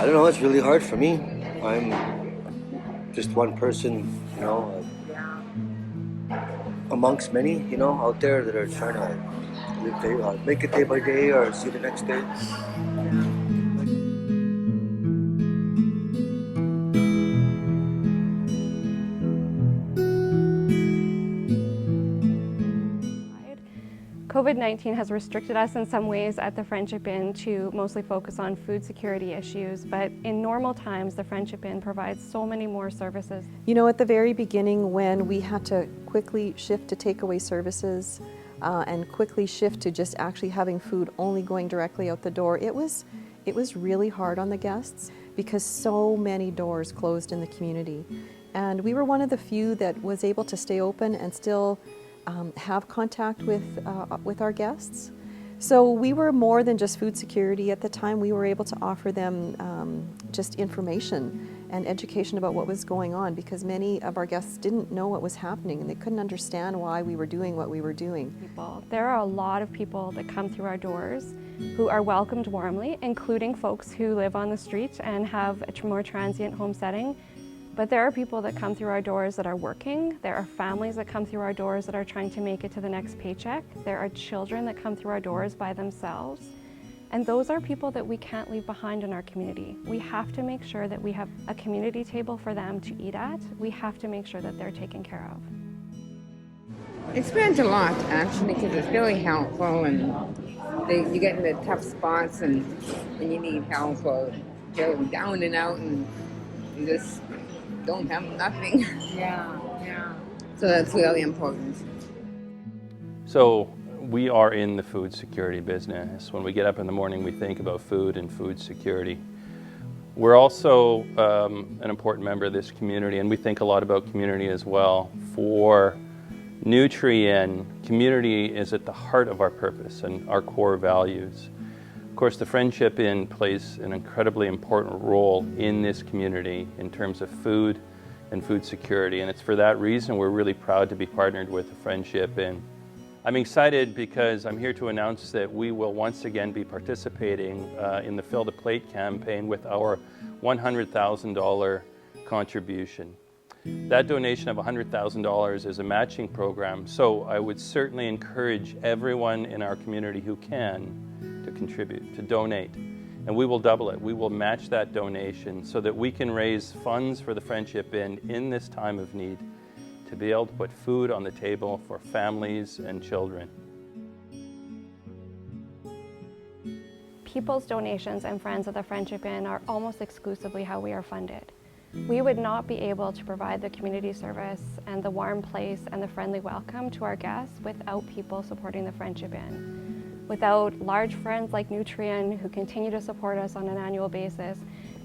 I don't know, it's really hard for me. I'm just one person, amongst many, out there that are trying to make it day by day or see the next day. COVID-19 has restricted us in some ways at the Friendship Inn to mostly focus on food security issues, but in normal times, the Friendship Inn provides so many more services. You know, at the very beginning when we had to quickly shift to takeaway services and quickly shift to just actually having food only going directly out the door, it was really hard on the guests because so many doors closed in the community. And we were one of the few that was able to stay open and still have contact with our guests. So we were more than just food security at the time. We were able to offer them just information and education about what was going on because many of our guests didn't know what was happening and they couldn't understand why we were doing what we were doing. There are a lot of people that come through our doors who are welcomed warmly, including folks who live on the street and have a more transient home setting. But there are people that come through our doors that are working. There are families that come through our doors that are trying to make it to the next paycheck. There are children that come through our doors by themselves. And those are people that we can't leave behind in our community. We have to make sure that we have a community table for them to eat at. We have to make sure that they're taken care of. It spends a lot, actually, because it's really helpful and you get in the tough spots and you need help or you're down and out and you just don't have nothing. Yeah. So that's really important. So we are in the food security business. When we get up in the morning, we think about food and food security. We're also an important member of this community, and we think a lot about community as well. For Nutrien, community is at the heart of our purpose and our core values. Of course, the Friendship Inn plays an incredibly important role in this community in terms of food and food security, and it's for that reason we're really proud to be partnered with the Friendship Inn. I'm excited because I'm here to announce that we will once again be participating in the Fill the Plate campaign with our $100,000 contribution. That donation of $100,000 is a matching program, so I would certainly encourage everyone in our community who can to contribute, to donate, and we will double it. We will match that donation so that we can raise funds for the Friendship Inn in this time of need to be able to put food on the table for families and children. People's donations and friends of the Friendship Inn are almost exclusively how we are funded. We would not be able to provide the community service and the warm place and the friendly welcome to our guests without people supporting the Friendship Inn. Without large friends like Nutrien who continue to support us on an annual basis,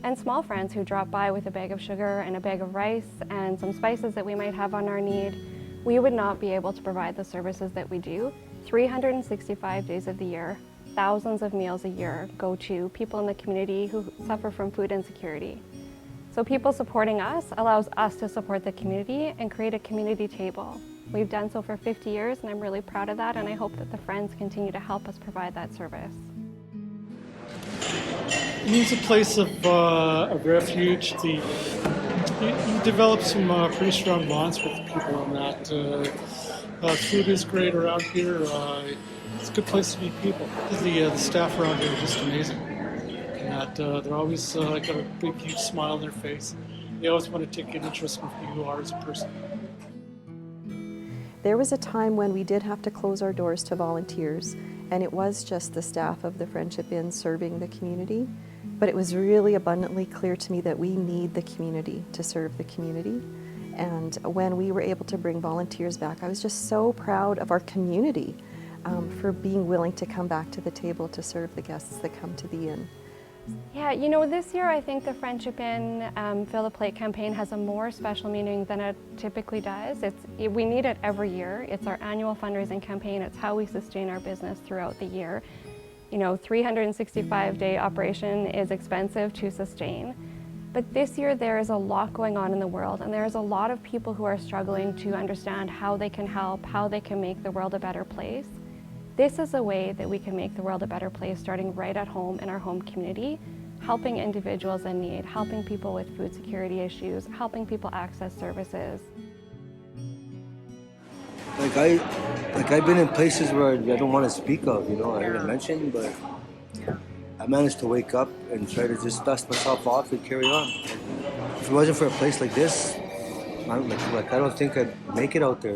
and small friends who drop by with a bag of sugar and a bag of rice and some spices that we might have on our need, we would not be able to provide the services that we do. 365 days of the year, thousands of meals a year go to people in the community who suffer from food insecurity. So people supporting us allows us to support the community and create a community table. We've done so for 50 years and I'm really proud of that, and I hope that the friends continue to help us provide that service. It's a place of refuge. You develop some pretty strong bonds with the people on that. Food is great around here. It's a good place to meet people. The staff around here are just amazing. And they're always got a big, huge smile on their face. They always want to take an interest in who you are as a person. There was a time when we did have to close our doors to volunteers, and it was just the staff of the Friendship Inn serving the community. But it was really abundantly clear to me that we need the community to serve the community. And when we were able to bring volunteers back, I was just so proud of our community for being willing to come back to the table to serve the guests that come to the inn. Yeah, you know, this year I think the Friendship Inn Fill the Plate campaign has a more special meaning than it typically does. We need it every year. It's our annual fundraising campaign. It's how we sustain our business throughout the year. You know, 365-day operation is expensive to sustain. But this year there is a lot going on in the world, and there's a lot of people who are struggling to understand how they can help, how they can make the world a better place. This is a way that we can make the world a better place, starting right at home in our home community. helping individuals in need, helping people with food security issues, helping people access services. I've been in places where I don't want to speak of, I didn't mention, but I managed to wake up and try to just dust myself off and carry on. If it wasn't for a place like this, I don't think I'd make it out there.